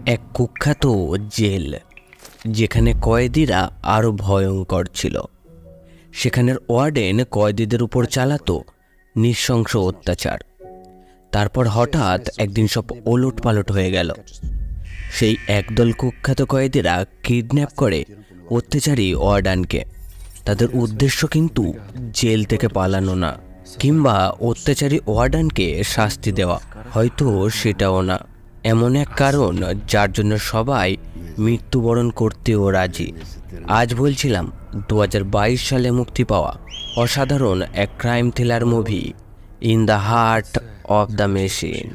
এক কুখ্যাত জেল যেখানে কয়েদিরা আরো ভয়ঙ্কর ছিল। সেখানের ওয়ার্ডেন কয়েদিদের উপর চালাতো নৃশংস অত্যাচার। তারপর হঠাৎ একদিন সব ওলটপালট হয়ে গেল। সেই একদল কুখ্যাত কয়েদিরা কিডন্যাপ করে অত্যাচারী ওয়ার্ডেনকে। তাদের উদ্দেশ্য কিন্তু জেল থেকে পালানো না, কিংবা অত্যাচারী ওয়ার্ডেনকে শাস্তি দেওয়া, হয়তো সেটাও না। এমন এক কারণ যার জন্য সবাই মৃত্যুবরণ করতেও রাজি। আজ বলছিলাম 2022 সালে মুক্তি পাওয়া অসাধারণ এক crime thriller movie in the heart of the machine.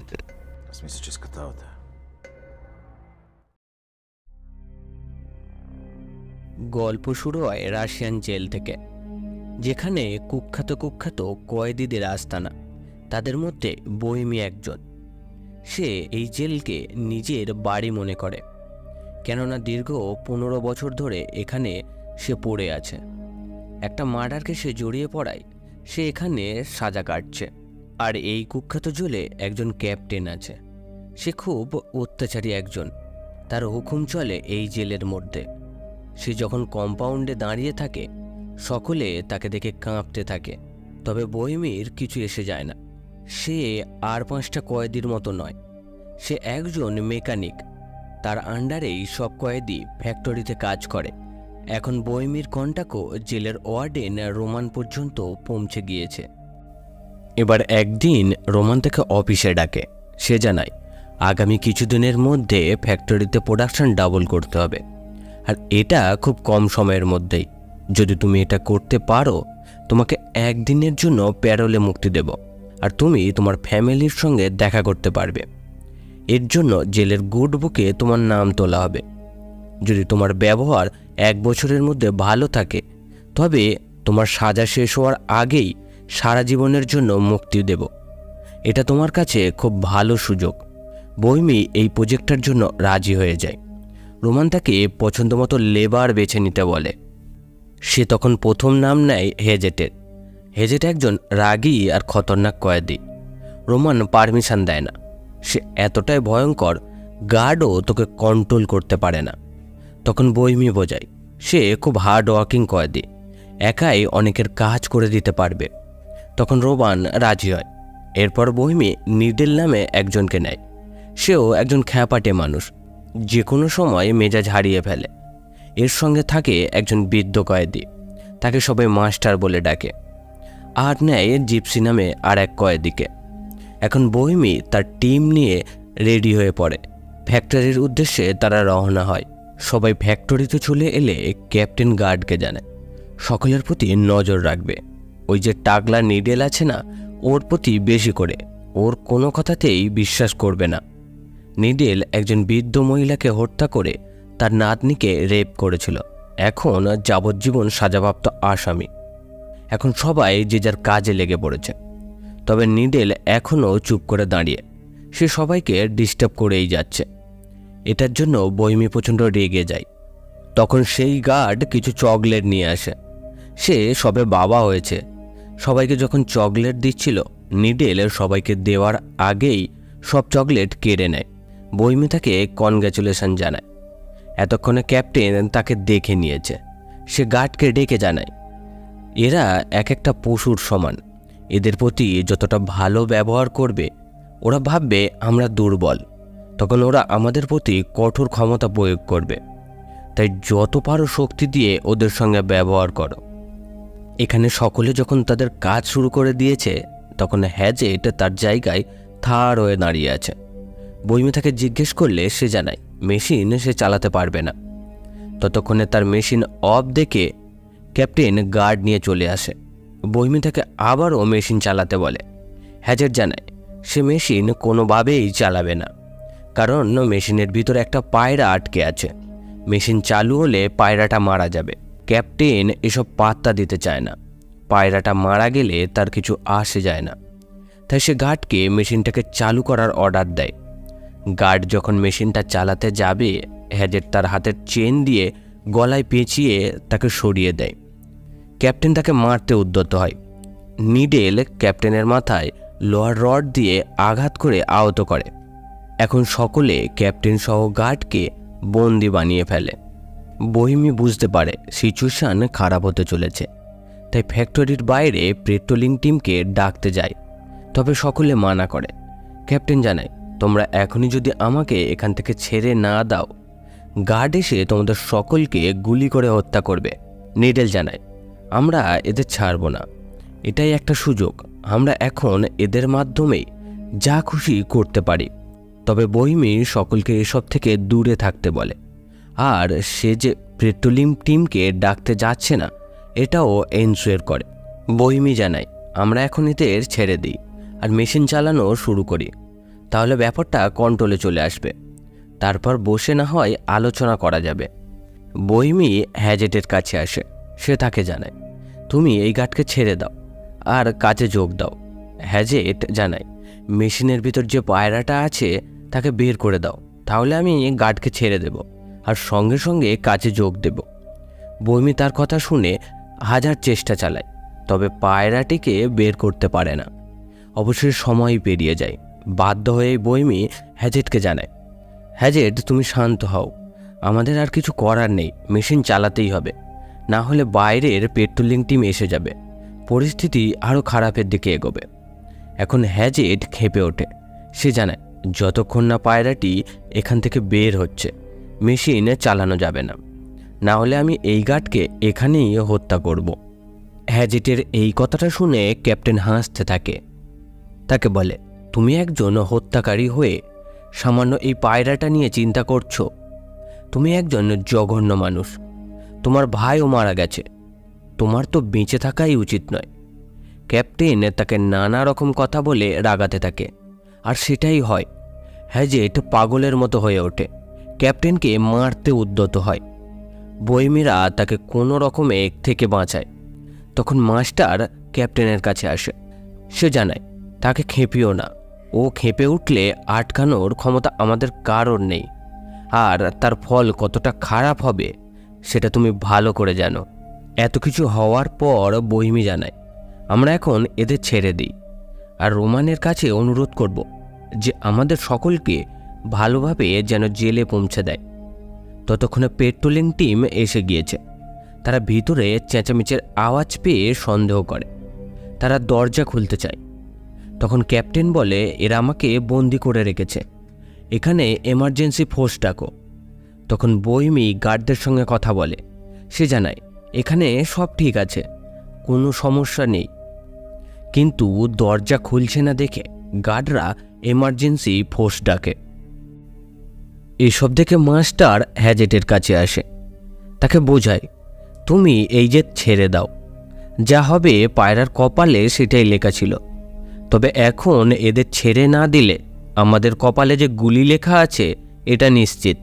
গল্প শুরু হয় রাশিয়ান জেল থেকে, যেখানে কুখ্যাত কয়েদিদের আস্তানা। তাদের মধ্যে বহিমি একজন। সে এই জেলকে নিজের বাড়ি মনে করে, কেননা দীর্ঘ 15 বছর ধরে এখানে সে পড়ে আছে। একটা মার্ডার কেসে জড়িয়ে পড়ায় সে এখানে সাজা কাটছে। আর এই কুখ্যাত জেলে একজন ক্যাপ্টেন আছে। সে খুব অত্যাচারী একজন। তার হুকুম চলে এই জেলের মধ্যে। সে যখন কম্পাউন্ডে দাঁড়িয়ে থাকে, সকলে তাকে দেখে কাঁপতে থাকে। তবে বহিমির কিছু এসে যায় না। সে আর 5টা কয়েদির মতো নয়, সে একজন মেকানিক। তার আন্ডারেই সব কয়েদি ফ্যাক্টরিতে কাজ করে। এখন বহিমির কন্টাক্টও জেলের ওয়ার্ডেন রোমান পর্যন্ত পৌঁছে গিয়েছে। এবার একদিন রোমান তাকে অফিসে ডাকে। সে জানায় আগামী কিছুদিনের মধ্যে ফ্যাক্টরিতে প্রোডাকশন ডাবল করতে হবে, আর এটা খুব কম সময়ের মধ্যেই। যদি তুমি এটা করতে পারো, তোমাকে একদিনের জন্য প্যারোলে মুক্তি দেব, আর তুমি তোমার ফ্যামিলির সঙ্গে দেখা করতে পারবে। এর জন্য জেলের গুড বুকে তোমার নাম তোলা হবে। যদি তোমার ব্যবহার 1 বছরের মধ্যে ভালো থাকে, তবে তোমার সাজা শেষ হওয়ার আগেই সারা জীবনের জন্য মুক্তি দেব। এটা তোমার কাছে খুব ভালো সুযোগ। বহিমি এই প্রজেক্টটার জন্য রাজি হয়ে যায়। রোমান তাকে পছন্দমতো লেবার বেছে নিতে বলে। সে তখন প্রথম নাম নেয় হেজেটের। হেজেট একজন রাগী আর খতরনাক কয়েদি। রোমান পারমিশন দেয় না। সে এতটাই ভয়ঙ্কর, গার্ডও তোকে কন্ট্রোল করতে পারে না। তখন বহিমি বোঝায় সে খুব হার্ড ওয়ার্কিং কয়েদি, একাই অনেকের কাজ করে দিতে পারবে। তখন রোমান রাজি হয়। এরপর বহিমি নিডেল নামে একজনকে নেয়। সেও একজন খ্যাপাটে মানুষ, যে কোনো সময় মেজাজ হারিয়ে ফেলে। এর সঙ্গে থাকে একজন বৃদ্ধ কয়েদি, তাকে সবাই মাস্টার বলে ডাকে। আর নেয় জিপসি নামে আর এক কয়েদিকে। এখন বহিমি তার টিম নিয়ে রেডি হয়ে পড়ে। ফ্যাক্টরির উদ্দেশ্যে তারা রওনা হয়। সবাই ফ্যাক্টরিতে চলে এলে ক্যাপ্টেন গার্ডকে জানায় সকলের প্রতি নজর রাখবে। ওই যে টাগলা নিডেল আছে না, ওর প্রতি বেশি করে, ওর কোনো কথাতেই বিশ্বাস করবে না। নিডেল একজন বৃদ্ধ মহিলাকে হত্যা করে তার নাতনিকে রেপ করেছিল। এখন যাবজ্জীবন সাজাপ্রাপ্ত আসামি। এখন সবাই যে যার কাজে লেগে পড়েছে। তবে নিডেল এখনও চুপ করে দাঁড়িয়ে। সে সবাইকে ডিস্টার্ব করেই যাচ্ছে। এটার জন্য বহিমি প্রচণ্ড রেগে যায়। তখন সেই গার্ড কিছু চকলেট নিয়ে আসে। সে সবে বাবা হয়েছে। সবাইকে যখন চকলেট দিচ্ছিল, নিডেল সবাইকে দেওয়ার আগেই সব চকলেট কেড়ে নেয়। বহিমি তাকে কনগ্র্যাচুলেশন জানায়। এতক্ষণে ক্যাপ্টেন তাকে দেখে নিয়েছে। সে গার্ডকে ডেকে জানায় এরা এক একটা পশুর সমান। এদের প্রতি যতটা ভালো ব্যবহার করবে, ওরা ভাববে আমরা দুর্বল। তখন ওরা আমাদের প্রতি কঠোর ক্ষমতা প্রয়োগ করবে। তাই যত পারো শক্তি দিয়ে ওদের সঙ্গে ব্যবহার করো। এখানে সকলে যখন তাদের কাজ শুরু করে দিয়েছে, তখন হ্যাজেট তার জায়গায় থার হয়ে দাঁড়িয়ে আছে। বহিমি তাকে জিজ্ঞেস করলে সে জানায় মেশিন সে চালাতে পারবে না। ততক্ষণে তার মেশিন অফ দেখে ক্যাপ্টেন গার্ড নিয়ে চলে আসে। বহিমি তাকে আবারও মেশিন চালাতে বলে। হ্যাজেট জানায় সে মেশিন কোনোভাবেই চালাবে না, কারণ মেশিনের ভিতরে একটা পায়রা আটকে আছে। মেশিন চালু হলে পায়রাটা মারা যাবে। ক্যাপ্টেন এসব পাত্তা দিতে চায় না। পায়রাটা মারা গেলে তার কিছু আসে যায় না। তাই সে গার্ডকে মেশিনটাকে চালু করার অর্ডার দেয়। গার্ড যখন মেশিনটা চালাতে যাবে, হ্যাজেট তার হাতের চেন দিয়ে গলায় পেঁচিয়ে তাকে সরিয়ে দেয়। ক্যাপ্টেন তাকে মারতে উদ্যত হয়। নিডেল ক্যাপ্টেনের মাথায় লোহার রড দিয়ে আঘাত করে আহত করে। এখন সকলে ক্যাপ্টেন সহ গার্ডকে বন্দি বানিয়ে ফেলে। বহিমি বুঝতে পারে সিচুয়েশন খারাপ হতে চলেছে, তাই ফ্যাক্টরির বাইরে পেট্রোলিং টিমকে ডাকতে যায়। তবে সকলে মানা করে। ক্যাপ্টেন জানায়, তোমরা এখনই যদি আমাকে এখান থেকে ছেড়ে না দাও, গার্ড এসে তোমাদের সকলকে গুলি করে হত্যা করবে। নিডেল জানায়, আমরা এদের ছাড়ব না, এটাই একটা সুযোগ, আমরা এখন এদের মাধ্যমেই যা খুশি করতে পারি। তবে বহিমি সকলকে এসব থেকে দূরে থাকতে বলে, আর সে যে পেট্রোলিং টিমকে ডাকতে যাচ্ছে না এটাও এনশিওর করে। বহিমি জানায়, আমরা এখন এদের ছেড়ে দিই আর মেশিন চালানো শুরু করি, তাহলে ব্যাপারটা কন্ট্রোলে চলে আসবে, তারপর বসে না হয় আলোচনা করা যাবে। বহিমি হ্যাজেটের কাছে আসে। সে তাকে জানায়, তুমি এই গার্ডকে ছেড়ে দাও আর কাজে যোগ দাও। হ্যাজেট জানায়, মেশিনের ভিতর যে পায়রাটা আছে তাকে বের করে দাও, তাহলে আমি গার্ডকে ছেড়ে দেব আর সঙ্গে সঙ্গে কাজে যোগ দেব। বহিমি তার কথা শুনে হাজার চেষ্টা চালায়, তবে পায়রাটিকে বের করতে পারে না। অবশ্যই সময় পেরিয়ে যায়। বাধ্য হয়ে বহিমি হ্যাজেটকে জানায়, হ্যাজেট তুমি শান্ত হও, আমাদের আর কিছু করার নেই, মেশিন চালাতেই হবে, না হলে বাইরের পেট্রোলিং টিম এসে যাবে, পরিস্থিতি আরও খারাপের দিকে এগোবে। এখন হ্যাজেট ক্ষেপে ওঠে। সে জানায়, যতক্ষণ না পায়রাটি এখান থেকে বের হচ্ছে মেশিন চালানো যাবে না, না হলে আমি এই গার্ডকে এখানেই হত্যা করব। হ্যাজেটের এই কথাটা শুনে ক্যাপ্টেন হাসতে থাকে। তাকে বলে, তুমি একজন হত্যাকারী হয়ে সামান্য এই পায়রাটা নিয়ে চিন্তা করছো? তুমি একজন জঘন্য মানুষ, তোমার ভাইও মারা গেছে, তোমার তো বেঁচে থাকাই উচিত নয়। ক্যাপ্টেন তাকে নানা রকম কথা বলে রাগাতে থাকে, আর সেটাই হয়। হ্যাজেট পাগলের মতো হয়ে ওঠে, ক্যাপ্টেনকে মারতে উদ্যত হয়। বহিমিরা তাকে কোনো রকমে এক থেকে বাঁচায়। তখন মাস্টার ক্যাপ্টেনের কাছে আসে। সে জানায়, তাকে খেপিও না, ও খেপে উঠলে আটকানোর ক্ষমতা আমাদের কারোর নেই, আর তার ফল কতটা খারাপ হবে সেটা তুমি ভালো করে জানো। এত কিছু হওয়ার পর বহিমি জানায়, আমরা এখন এদের ছেড়ে দিই আর রোমানের কাছে অনুরোধ করব যে আমাদের সকলকে ভালোভাবে যেন জেলে পৌঁছে দেয়। ততক্ষণে পেট্রোলিং টিম এসে গিয়েছে। তারা ভিতরে চেঁচামেচির আওয়াজ পেয়ে সন্দেহ করে। তারা দরজা খুলতে চায়। তখন ক্যাপ্টেন বলে, এরা আমাকে বন্দি করে রেখেছে, এখানে এমার্জেন্সি ফোর্স ডাকো। তখন বহিমি গার্ডদের সঙ্গে কথা বলে। সে জানায়, এখানে সব ঠিক আছে, কোনো সমস্যা নেই। কিন্তু দরজা খুলছে না দেখে গার্ডরা এমার্জেন্সি ফোর্স ডাকে। এসব দেখে মাস্টার হ্যাজেটের কাছে আসে। তাকে বোঝায়, তুমি এই জেদ ছেড়ে দাও, যা হবে পায়রার কপালে সেটাই লেখা ছিল। তবে এখন এদের ছেড়ে না দিলে আমাদের কপালে যে গুলি লেখা আছে এটা নিশ্চিত।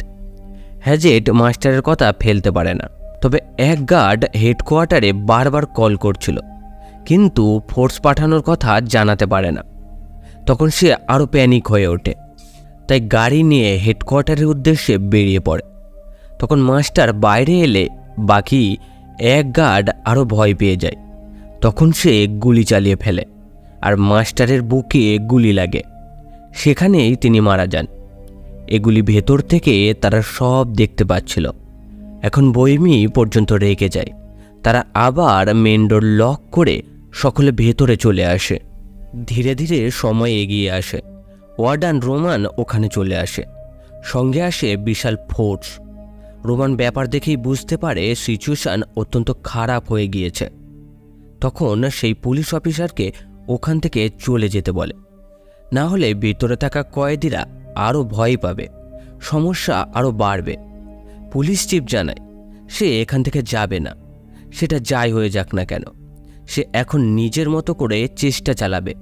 হ্যাজেট মাস্টারের কথা ফেলতে পারে না। তবে এক গার্ড হেডকোয়ার্টারে বারবার কল করছিল, কিন্তু ফোর্স পাঠানোর কথা জানাতে পারে না। তখন সে আরও প্যানিক হয়ে ওঠে, তাই গাড়ি নিয়ে হেডকোয়ার্টারের উদ্দেশ্যে বেরিয়ে পড়ে। তখন মাস্টার বাইরে এলে বাকি এক গার্ড আরও ভয় পেয়ে যায়। তখন সে গুলি চালিয়ে ফেলে আর মাস্টারের বুকে গুলি লাগে। সেখানেই তিনি মারা যান। এগুলি ভেতর থেকে তারা সব দেখতে পাচ্ছিল। এখন বহিমি পর্যন্ত রেগে যায়। তারা আবার মেন ডোর লক করে সকলে ভেতরে চলে আসে। ধীরে ধীরে সময় এগিয়ে আসে। ওয়ার্ডান রোমান ওখানে চলে আসে। সঙ্গে আসে বিশাল ফোর্স। রোমান ব্যাপার দেখেই বুঝতে পারে সিচুয়েশন অত্যন্ত খারাপ হয়ে গিয়েছে। তখন সেই পুলিশ অফিসারকে ওখান থেকে চলে যেতে বলে, না হলে ভিতরে থাকা কয়েদিরা আরও ভয় পাবে, সমস্যা আরও বাড়বে। পুলিশ চিফ জানায় সে এখান থেকে যাবে না, সেটা যাই হয়ে যাক না কেন। সে এখন নিজের মতো করে চেষ্টা চালাবে।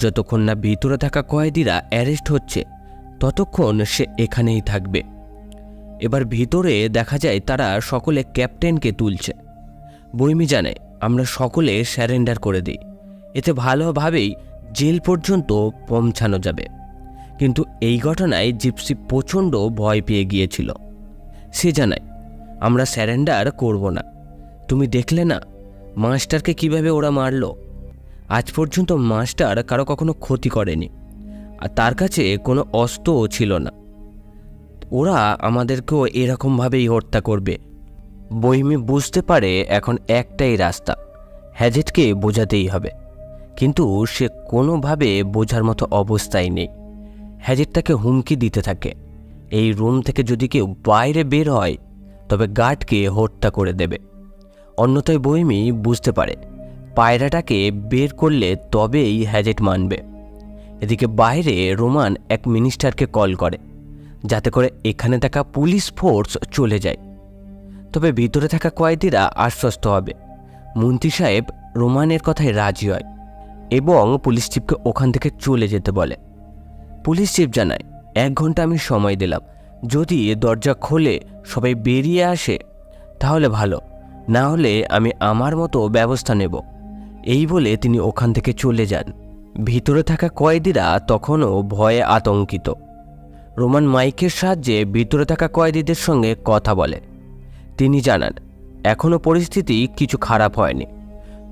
যতক্ষণ না ভিতরে থাকা কয়েদিরা অ্যারেস্ট হচ্ছে ততক্ষণ সে এখানেই থাকবে। এবার ভিতরে দেখা যায় তারা সকলে ক্যাপ্টেনকে তুলছে। বহিমি জানায়, আমরা সকলে স্যারেন্ডার করে দিই, এতে ভালোভাবেই জেল পর্যন্ত পৌঁছানো যাবে। কিন্তু এই ঘটনায় জিপসি প্রচণ্ড ভয় পেয়ে গিয়েছিল। সে জানায়, আমরা স্যারেন্ডার করব না। তুমি দেখলে না মাস্টারকে কিভাবে ওরা মারল। আজ পর্যন্ত মাস্টার কারো কখনো ক্ষতি করেনি, আর তার কাছে কোনো অস্ত্রও ছিল না। ওরা আমাদেরকেও এরকমভাবেই হত্যা করবে। বহিমি বুঝতে পারে এখন একটাই রাস্তা, হ্যাজেটকে বোঝাতেই হবে। কিন্তু সে কোনোভাবে বোঝার মতো অবস্থায় নেই। হ্যাজেট তাকে হুমকি দিতে থাকে, এই রুম থেকে যদি কেউ বাইরে বের হয় তবে গার্ডকে হত্যা করে দেবে। অন্যথায় বহিমি বুঝতে পারে পায়রাটাকে বের করলে তবেই হ্যাজেট মানবে। এদিকে বাইরে রোমান এক মিনিস্টারকে কল করে যাতে করে এখানে থাকা পুলিশ ফোর্স চলে যায়। তবে ভিতরে থাকা কয়েদিরা আশ্বস্ত হবে। মন্ত্রী সাহেব রোমানের কথায় রাজি হয় এবং পুলিশ চিফকে ওখান থেকে চলে যেতে বলে। পুলিশ চিফ জানায়, 1 ঘন্টা আমি সময় দিলাম, যদি দরজা খোলে সবাই বেরিয়ে আসে তাহলে ভালো, না হলে আমি আমার মতো ব্যবস্থা নেব। এই বলে তিনি ওখান থেকে চলে যান। ভিতরে থাকা কয়েদিরা তখনও ভয়ে আতঙ্কিত। রোমান মাইকের সাহায্যে ভিতরে থাকা কয়েদিদের সঙ্গে কথা বলে। তিনি জানান, এখনও পরিস্থিতি কিছু খারাপ হয়নি,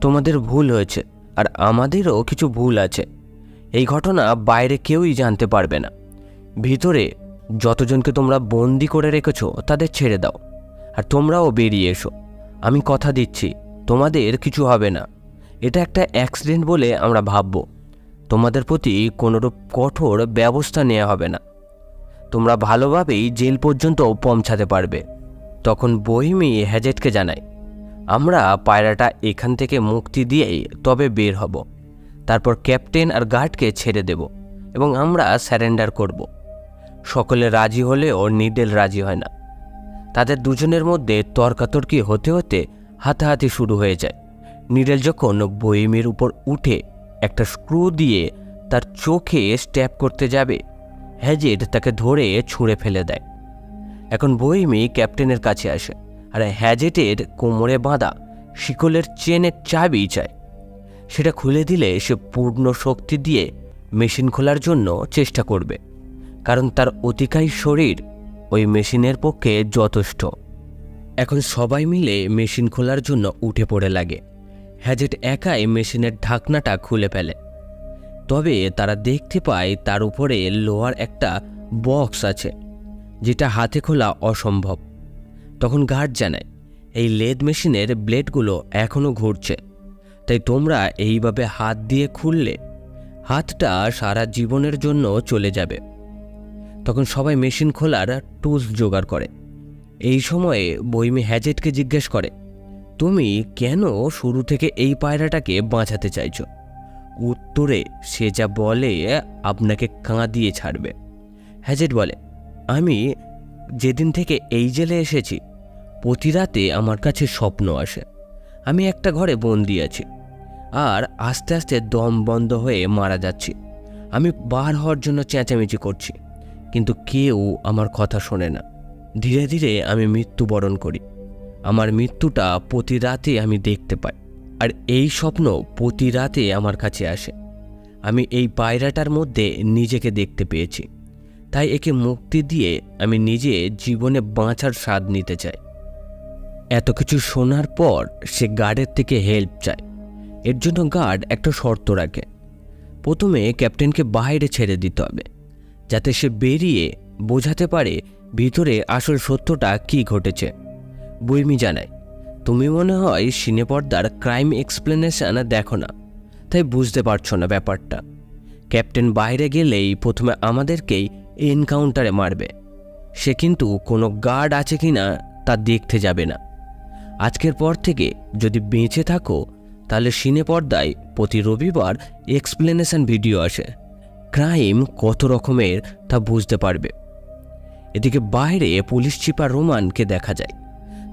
তোমাদের ভুল হয়েছে আর আমাদেরও কিছু ভুল আছে। এই ঘটনা বাইরে কেউই জানতে পারবে না। ভিতরে যতজনকে তোমরা বন্দি করে রেখেছো তাদের ছেড়ে দাও আর তোমরাও বেরিয়ে এসো। আমি কথা দিচ্ছি তোমাদের কিছু হবে না। এটা একটা অ্যাক্সিডেন্ট বলে আমরা ভাবব। তোমাদের প্রতি কোনোরূপ কঠোর ব্যবস্থা নেওয়া হবে না। তোমরা ভালোভাবেই জেল পর্যন্ত পৌঁছাতে পারবে। তখন বহিমি হ্যাজেটকে জানায়, আমরা পায়রাটা এখান থেকে মুক্তি দিয়েই তবে বের হব। তারপর ক্যাপ্টেন আর গার্ডকে ছেড়ে দেব এবং আমরা স্যারেন্ডার করব। সকলে রাজি হলেও নিডেল রাজি হয় না। তাদের দুজনের মধ্যে তর্কাতর্কি হতে হতে হাতাহাতি শুরু হয়ে যায়। নিডেল যখন বহিমির উপর উঠে একটা স্ক্রু দিয়ে তার চোখে স্ট্যাপ করতে যাবে, হ্যাজেট তাকে ধরে ছুঁড়ে ফেলে দেয়। এখন বহিমি ক্যাপ্টেনের কাছে আসে আর হ্যাজেটের কোমরে বাঁধা শিকলের চেনের চাবি চায়। সেটা খুলে দিলে সে পূর্ণ শক্তি দিয়ে মেশিন খোলার জন্য চেষ্টা করবে, কারণ তার অতিকায় শরীর ওই মেশিনের পক্ষে যথেষ্ট। এখন সবাই মিলে মেশিন খোলার জন্য উঠে পড়ে লাগে। হ্যাজেট একাই মেশিনের ঢাকনাটা খুলে ফেলে। তবে তারা দেখতে পায় তার উপরে লোহার একটা বক্স আছে, যেটা হাতে খোলা অসম্ভব। তখন গার্ড জানায়, এই লেদ মেশিনের ব্লেডগুলো এখনও ঘুরছে, তাই তোমরা এইভাবে হাত দিয়ে খুললে হাতটা সারা জীবনের জন্য চলে যাবে। তখন সবাই মেশিন খোলার টুলস জোগাড় করে। এই সময়ে বহিমি হ্যাজেটকে জিজ্ঞেস করে, তুমি কেন শুরু থেকে এই পায়রাটাকে বাঁচাতে চাইছো? উত্তরে সে যা বলে আপনাকে কাঁদিয়ে ছাড়বে। হ্যাজেট বলে, আমি যেদিন থেকে এই জেলে এসেছি প্রতি রাতে আমার কাছে স্বপ্ন আসে আমি একটা ঘরে বন্দি আছি আর আস্তে আস্তে দম বন্ধ হয়ে মারা যাচ্ছি। আমি বার হওয়ার জন্য চেঁচামেচি করছি, কিন্তু কেউ আমার কথা শোনে না। ধীরে ধীরে আমি মৃত্যুবরণ করি। আমার মৃত্যুটা প্রতি রাতে আমি দেখতে পাই, আর এই স্বপ্ন প্রতি রাতে আমার কাছে আসে। আমি এই পায়রাটার মধ্যে নিজেকে দেখতে পেয়েছি, তাই একে মুক্তি দিয়ে আমি নিজে জীবনে বাঁচার স্বাদ নিতে চাই। এত কিছু শোনার পর সে গার্ডের থেকে হেল্প চায়। এর জন্য গার্ড একটা শর্ত রাখে, প্রথমে ক্যাপ্টেনকে বাইরে ছেড়ে দিতে হবে, যাতে সে বেরিয়ে বোঝাতে পারে ভিতরে আসল সত্যটা কি ঘটেছে। বহিমি জানায়, তুমি মনে হয় সিনে পর্দার ক্রাইম এক্সপ্লেনেশন দেখো না, তাই বুঝতে পারছো না ব্যাপারটা। ক্যাপ্টেন বাইরে গেলেই প্রথমে আমাদেরকেই এনকাউন্টারে মারবে। সে কিন্তু কোনো গার্ড আছে কিনা তা দেখতে যাবে না। আজকের পর থেকে যদি বেঁচে থাকো তাহলে সিনে পর্দায় প্রতি রবিবার এক্সপ্লেনেশন ভিডিও আসে। ক্রাইম কত রকমের তা বুঝতে পারবে। এদিকে বাইরে পুলিশ চিফ আর রোমানকে দেখা যায়।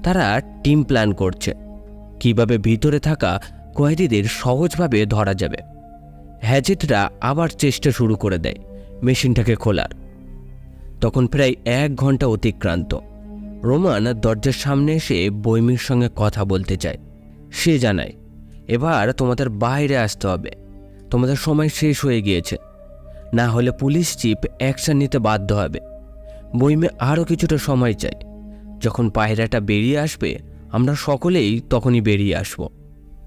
তারা টিম প্ল্যান করছে কিভাবে ভিতরে থাকা কয়েদিদের সহজভাবে ধরা যাবে। হ্যাজেটরা আবার চেষ্টা শুরু করে দেয় মেশিনটাকে খোলার। তখন প্রায় 1 ঘন্টা অতিক্রান্ত। রোমান দরজার সামনে এসে বহিমির সঙ্গে কথা বলতে চায়। সে জানায়, এবার তোমাদের বাইরে আসতে হবে, তোমাদের সময় শেষ হয়ে গিয়েছে, না হলে পুলিশ চিফ অ্যাকশন নিতে বাধ্য হবে। বহিমি আরও কিছুটা সময় চাই। যখন পায়রাটা বেরিয়ে আসবে আমরা সকলেই তখনই বেরিয়ে আসব।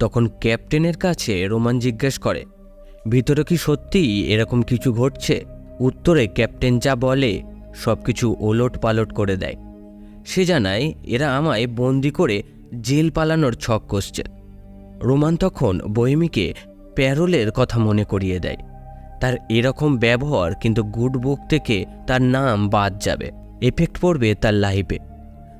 তখন ক্যাপ্টেনের কাছে রোমান জিজ্ঞেস করে, ভিতরে কি সত্যিই এরকম কিছু ঘটছে? উত্তরে ক্যাপ্টেন যা বলে সব কিছু ওলট পালট করে দেয়। সে জানায় এরা আমায় বন্দি করে জেল পালানোর ছক কষছে। রোমান তখন বোহেমিকে প্যারোলের কথা মনে করিয়ে দেয়। তার এরকম ব্যবহার কিন্তু গুড বুক থেকে তার নাম বাদ যাবে, এফেক্ট পড়বে তার লাইফে।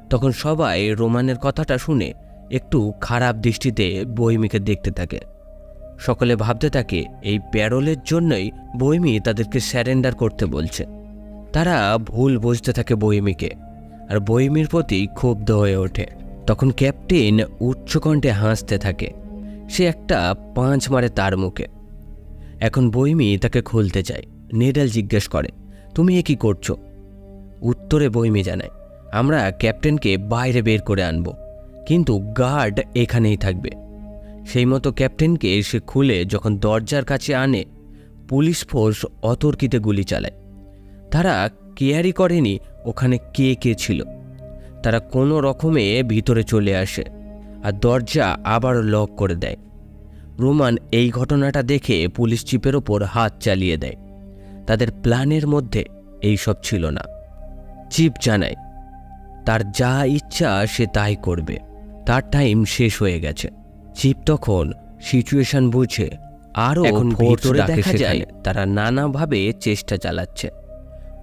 তখন সবাই রোমানের কথাটা শুনে একটু খারাপ দৃষ্টিতে বোহেমিকে দেখতে থাকে। সকলে ভাবতে থাকে এই প্যারোলের জন্যই বোহেমি তাদেরকে স্যারেন্ডার করতে বলছে। তারা ভুল বুঝতে থাকে বোহেমিকে, আর বোহেমির প্রতি ক্ষুব্ধ হয়ে ওঠে। তখন ক্যাপ্টেন উচ্চকণ্ঠে হাসতে থাকে। সে একটা পাঁচ মারে তার মুখে। এখন বোহেমি তাকে খুলতে চায়। নেডাল জিজ্ঞেস করে, তুমি এ কি করছো? উত্তরে বোহেমি জানায়, আমরা ক্যাপ্টেনকে বাইরে বের করে আনব, কিন্তু গার্ড এখানেই থাকবে। সেই মতো ক্যাপ্টেনকে সে খুলে যখন দরজার কাছে আনে, পুলিশ ফোর্স অতর্কিতে গুলি চালায়। তারা কেয়ারই করেনি ওখানে কে কে ছিল। তারা কোনো রকমে ভিতরে চলে আসে আর দরজা আবার লক করে দেয়। রোমান এই ঘটনাটা দেখে পুলিশ চিফের ওপর হাত চালিয়ে দেয়। তাদের প্ল্যানের মধ্যে এইসব ছিল না। চিফ জানায় তার যা ইচ্ছা সে তাই করবে, তার টাইম শেষ হয়ে গেছে। চিফ তখন সিচুয়েশন বুঝে আরও ভিতরে দেখা যায় তারা নানাভাবে চেষ্টা চালাচ্ছে।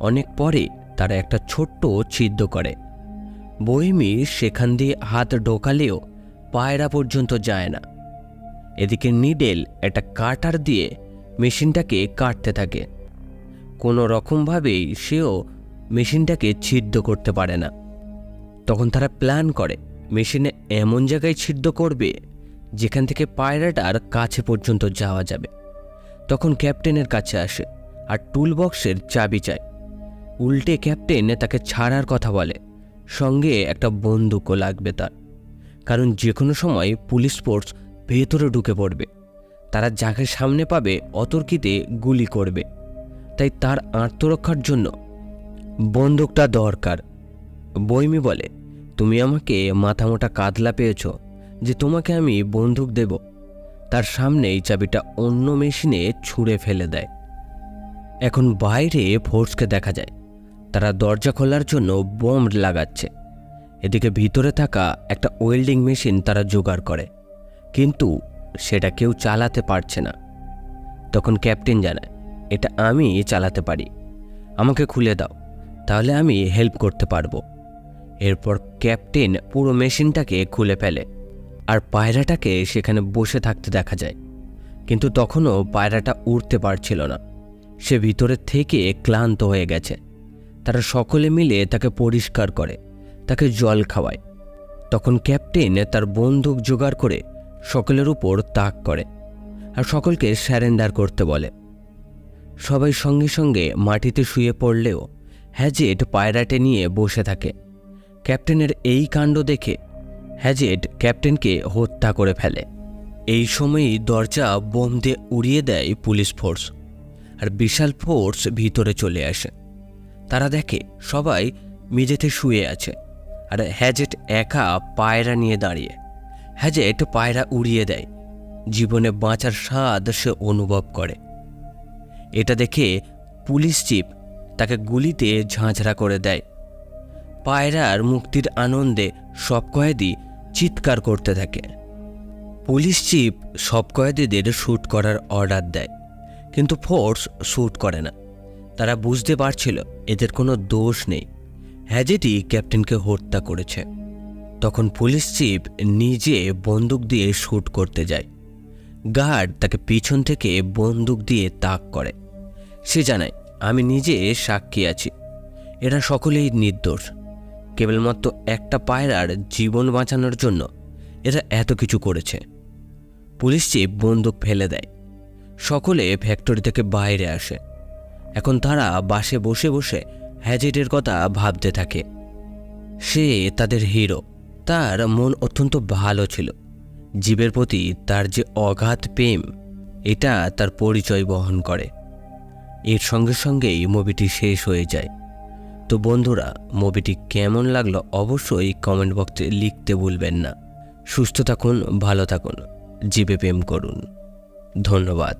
অনেক পরে তারা একটা ছোট্ট ছিদ্র করে। বোহেমি সেখান দিয়ে হাত ঢোকালেও পায়রা পর্যন্ত যায় না। এদিকে নিডেল একটা কাটার দিয়ে মেশিনটাকে কাটতে থাকে। কোনো রকমভাবেই সেও মেশিনটাকে ছিদ্র করতে পারে না। তখন তারা প্ল্যান করে মেশিনে এমন জায়গায় ছিদ্র করবে যেখান থেকে পায়রাটার কাছে পর্যন্ত যাওয়া যাবে। তখন ক্যাপ্টেনের কাছে আসে আর টুল বক্সের চাবি চায়। উল্টে ক্যাপ্টেন তাকে ছাড়ার কথা বলে, সঙ্গে একটা বন্দুকও লাগবে তার, কারণ যে কোনো সময় পুলিশ ফোর্স ভেতরে ঢুকে পড়বে। তারা যাকে সামনে পাবে অতর্কিতে গুলি করবে, তাই তার আত্মরক্ষার জন্য বন্দুকটা দরকার। বোহেমি বলে, তুমি আমাকে মাথামোটা কাতলা পেয়েছ যে তোমাকে আমি বন্দুক দেব। তার সামনেই চাবিটা অন্য মেশিনে ছুঁড়ে ফেলে দেয়। এখন বাইরে ফোর্সকে দেখা যায়, তারা দরজা খোলার জন্য বোম লাগাচ্ছে। এদিকে ভিতরে থাকা একটা ওয়েল্ডিং মেশিন তারা জোগাড় করে, কিন্তু সেটা কেউ চালাতে পারছে না। তখন ক্যাপ্টেন জানায়, এটা আমি চালাতে পারি, আমাকে খুলে দাও, তাহলে আমি হেল্প করতে পারবো। এরপর ক্যাপ্টেন পুরো মেশিনটাকে খুলে ফেলে আর পায়রাটাকে সেখানে বসে থাকতে দেখা যায়। কিন্তু তখনও পায়রাটা উড়তে পারছিল না। সে ভিতরের থেকে ক্লান্ত হয়ে গেছে। তারা সকলে মিলে তাকে পরিষ্কার করে, তাকে জল খাওয়ায়। তখন ক্যাপ্টেন তার বন্দুক জোগাড় করে সকলের উপর তাক করে আর সকলকে স্যারেন্ডার করতে বলে। সবাই সঙ্গে সঙ্গে মাটিতে শুয়ে পড়লেও হ্যাজেট পায়রাটে নিয়ে বসে থাকে। ক্যাপ্টেনের এই কাণ্ড দেখে হ্যাজেট ক্যাপ্টেনকে হত্যা করে ফেলে। এই সময়ই দরজা বোম দিয়ে উড়িয়ে দেয় পুলিশ ফোর্স, আর বিশাল ফোর্স ভিতরে চলে আসে। তারা দেখে সবাই মেঝেতে শুয়ে আছে, আর হ্যাজেট একা পায়রা নিয়ে দাঁড়িয়ে। হ্যাজেট পায়রা উড়িয়ে দেয়। জীবনে বাঁচার স্বাদ সে অনুভব করে। এটা দেখে পুলিশ চিফ তাকে গুলিতে ঝাঁঝরা করে দেয়। পায়রার মুক্তির আনন্দে সব কয়েদি চিৎকার করতে থাকে। পুলিশ চিফ সব কয়েদিদের শ্যুট করার অর্ডার দেয়, কিন্তু ফোর্স শ্যুট করে না। তারা বুঝতে পারছিল এদের কোনো দোষ নেই, হ্যাজেটই ক্যাপ্টেনকে হত্যা করেছে। তখন পুলিশ চিফ নিজে বন্দুক দিয়ে শ্যুট করতে যায়। গার্ড তাকে পিছন থেকে বন্দুক দিয়ে তাক করে। সে জানায়, আমি নিজে সাক্ষী আছি, এরা সকলেই নির্দোষ। কেবলমাত্র একটা পায়রার জীবন বাঁচানোর জন্য এরা এত কিছু করেছে। পুলিশ চিফ বন্দুক ফেলে দেয়। সকলে ফ্যাক্টরি থেকে বাইরে আসে। এখন তারা বাসে বসে বসে হ্যাজেটের কথা ভাবতে থাকে। সে তাদের হিরো, তার মন অত্যন্ত ভালো ছিল। জীবের প্রতি তার যে অগাধ প্রেম, এটা তার পরিচয় বহন করে। এর সঙ্গে সঙ্গেই মুভিটি শেষ হয়ে যায়। তো বন্ধুরা, মুভিটি কেমন লাগলো অবশ্যই কমেন্ট বক্সে লিখতে ভুলবেন না। সুস্থ থাকুন, ভালো থাকুন, জীবে প্রেম করুন। ধন্যবাদ।